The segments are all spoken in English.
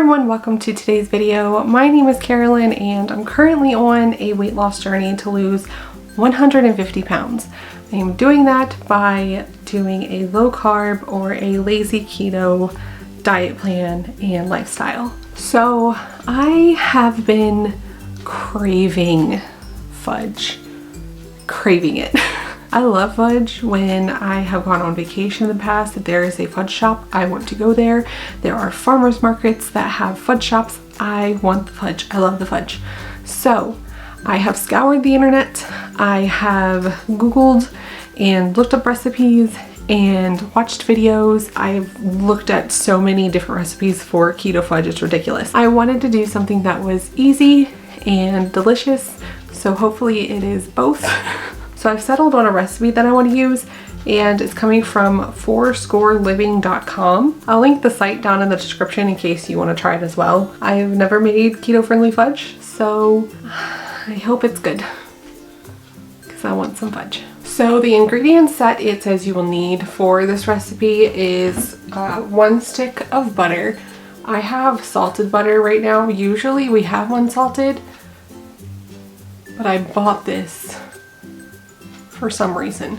everyone, welcome to today's video. My name is Carolyn and I'm currently on a weight loss journey to lose 150 pounds. I am doing that by doing a low carb or a lazy keto diet plan and lifestyle. So I have been craving fudge, craving it. I love fudge. When I have gone on vacation in the past, if there is a fudge shop, I want to go there. There are farmers markets that have fudge shops. I want the fudge. I love the fudge. So I have scoured the internet. I have Googled and looked up recipes and watched videos. I've looked at so many different recipes for keto fudge, it's ridiculous. I wanted to do something that was easy and delicious, so hopefully it is both. So I've settled on a recipe that I want to use, and it's coming from fourscoreliving.com. I'll link the site down in the description in case you want to try it as well. I've never made keto-friendly fudge, so I hope it's good because I want some fudge. So the ingredients that it says you will need for this recipe is 1 stick of butter. I have salted butter right now. Usually we have unsalted, but I bought this for some reason.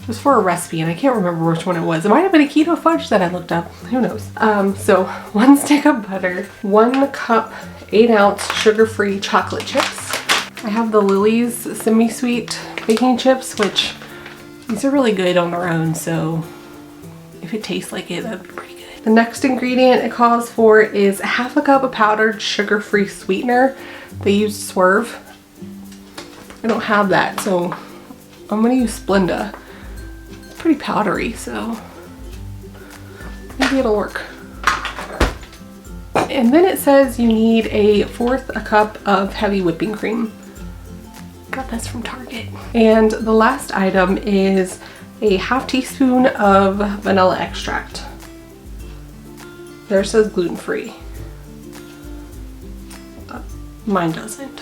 It was for a recipe and I can't remember which one it was. It might have been a keto fudge that I looked up. Who knows? So 1 stick of butter, 1 cup 8-ounce sugar-free chocolate chips. I have the Lily's semi-sweet baking chips, which these are really good on their own, so if it tastes like it, that'd be pretty good. The next ingredient it calls for is 1/2 cup of powdered sugar-free sweetener. They use Swerve. I don't have that, so I'm gonna use Splenda. It's pretty powdery, so maybe it'll work. And then it says you need 1/4 cup of heavy whipping cream. Got this from Target. And the last item is a 1/2 teaspoon of vanilla extract. There says gluten-free. Mine doesn't,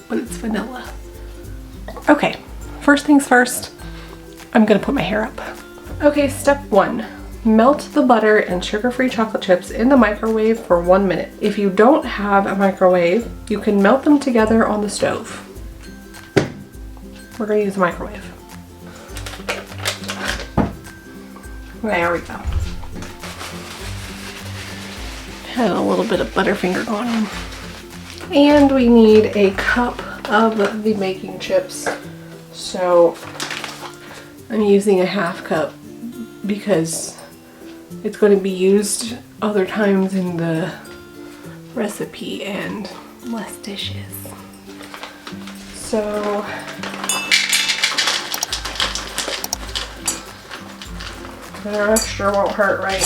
but it's vanilla. Okay. First things first, I'm gonna put my hair up. Okay, step 1. Melt the butter and sugar-free chocolate chips in the microwave for 1 minute. If you don't have a microwave, you can melt them together on the stove. We're gonna use a microwave. There we go. Had a little bit of Butterfinger going on. And we need a cup of the baking chips. So I'm using a 1/2 cup because it's going to be used other times in the recipe and less dishes. So the extra won't hurt, right?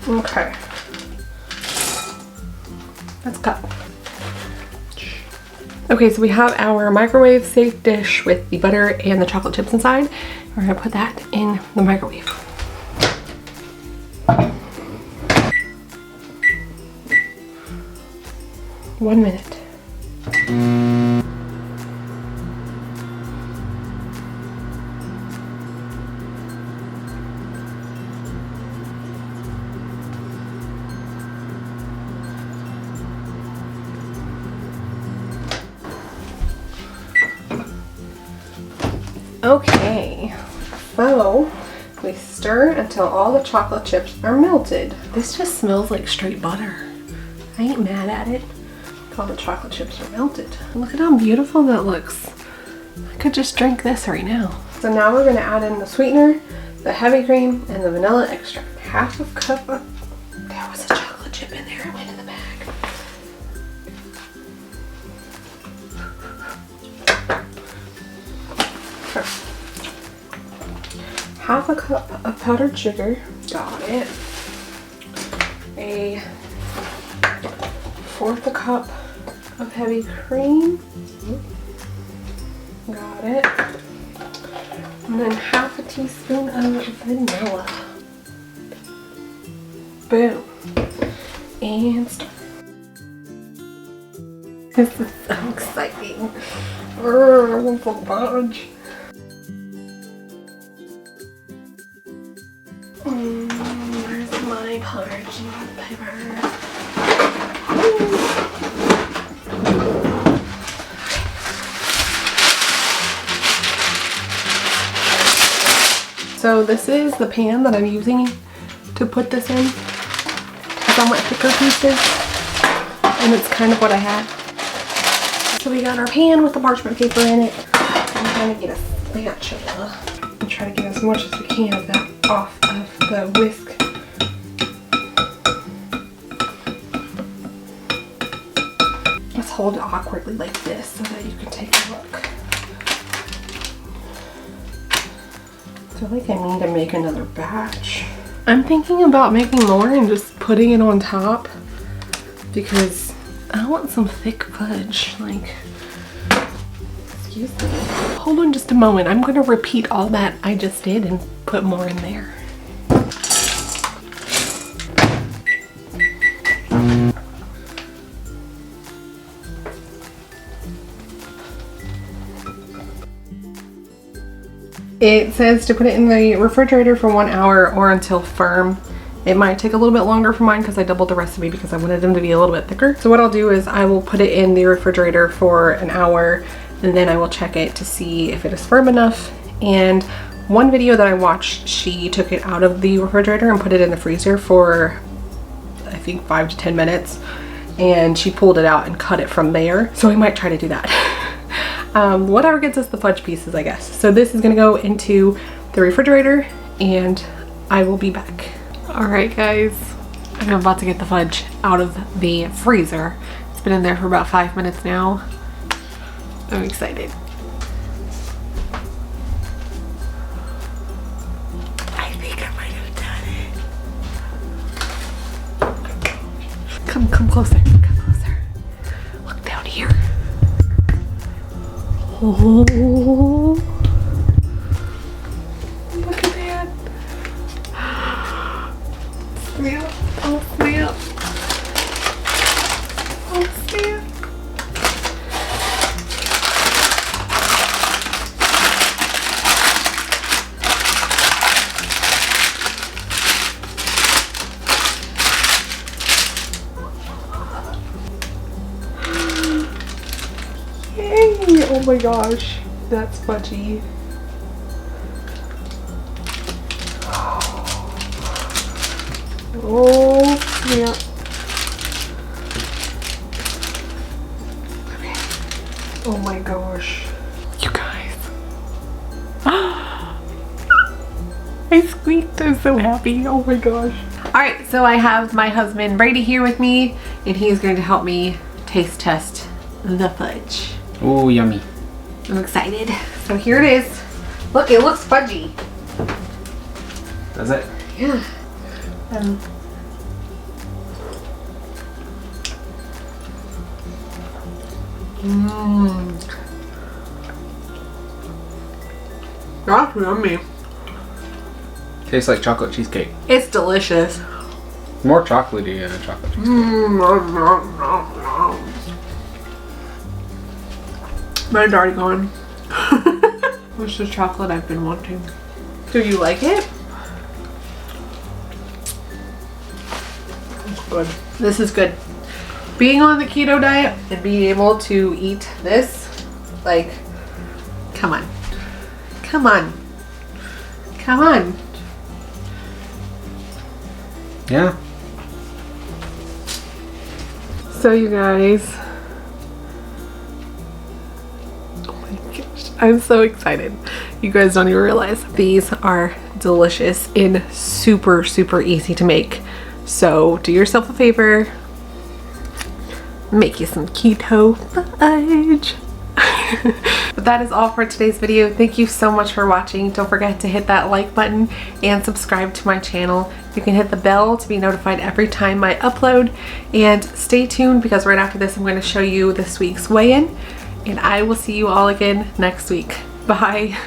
Okay. Let's cut. Okay, so we have our microwave safe dish with the butter and the chocolate chips inside. We're gonna put that in the microwave. One minute. Okay, so we stir until all the chocolate chips are melted. This just smells like straight butter. I ain't mad at it. All the chocolate chips are melted. Look at how beautiful that looks. I could just drink this right now. So now we're gonna add in the sweetener, the heavy cream, and the vanilla extract. 1/2 cup of, there was a chocolate chip in there, it went in the bag. Half a cup of powdered sugar, got it. 1/4 cup of heavy cream, got it. And then 1/2 teaspoon of vanilla. Boom. And start. This is so exciting. I want some fudge. So this is the pan that I'm using to put this in. It's on my thicker pieces, and it's kind of what I had. So we got our pan with the parchment paper in it. I'm trying to get a spatula and try to get as much as we can of that off of the whisk. Let's hold it awkwardly like this so that you can take a look. I feel like I need to make another batch. I'm thinking about making more and just putting it on top because I want some thick fudge. Like, excuse me. Hold on just a moment. I'm gonna repeat all that I just did and put more in there. It says to put it in the refrigerator for 1 hour or until firm. It might take a little bit longer for mine because I doubled the recipe because I wanted them to be a little bit thicker. So what I'll do is I will put it in the refrigerator for an hour and then I will check it to see if it is firm enough. And one video that I watched, she took it out of the refrigerator and put it in the freezer for I think 5 to 10 minutes. And she pulled it out and cut it from there. So I might try to do that. Whatever gets us the fudge pieces, I guess. So this is gonna go into the refrigerator and I will be back. All right, guys, I'm about to get the fudge out of the freezer. It's been in there for about 5 minutes now. I'm excited. I think I might have done it. Come closer, come closer. Look down here. Oh, look at that. Snap. Oh, snap. Oh, snap. Yay! Oh my gosh, that's fudgy. Oh, yeah. Okay. Oh my gosh. You guys. I squeaked. I'm so happy. Oh my gosh. Alright, so I have my husband Brady here with me, and he's going to help me taste test the fudge. Oh, yummy. I'm excited. So here it is. Look, it looks fudgy. Does it? Yeah. That's yummy. Tastes like chocolate cheesecake. It's delicious. More chocolatey than a chocolate cheesecake. Mine's already gone. What's the chocolate I've been wanting? Do you like it? It's good. This is good. Being on the keto diet and being able to eat this, like, come on. Come on. Come on. Yeah. So you guys, oh my gosh, I'm so excited. You guys don't even realize these are delicious and super, super easy to make. So do yourself a favor, make you some keto fudge. But that is all for today's video. Thank you so much for watching. Don't forget to hit that like button and subscribe to my channel. You can hit the bell to be notified every time I upload, and stay tuned because right after this I'm going to show you this week's weigh-in, and I will see you all again next week. Bye.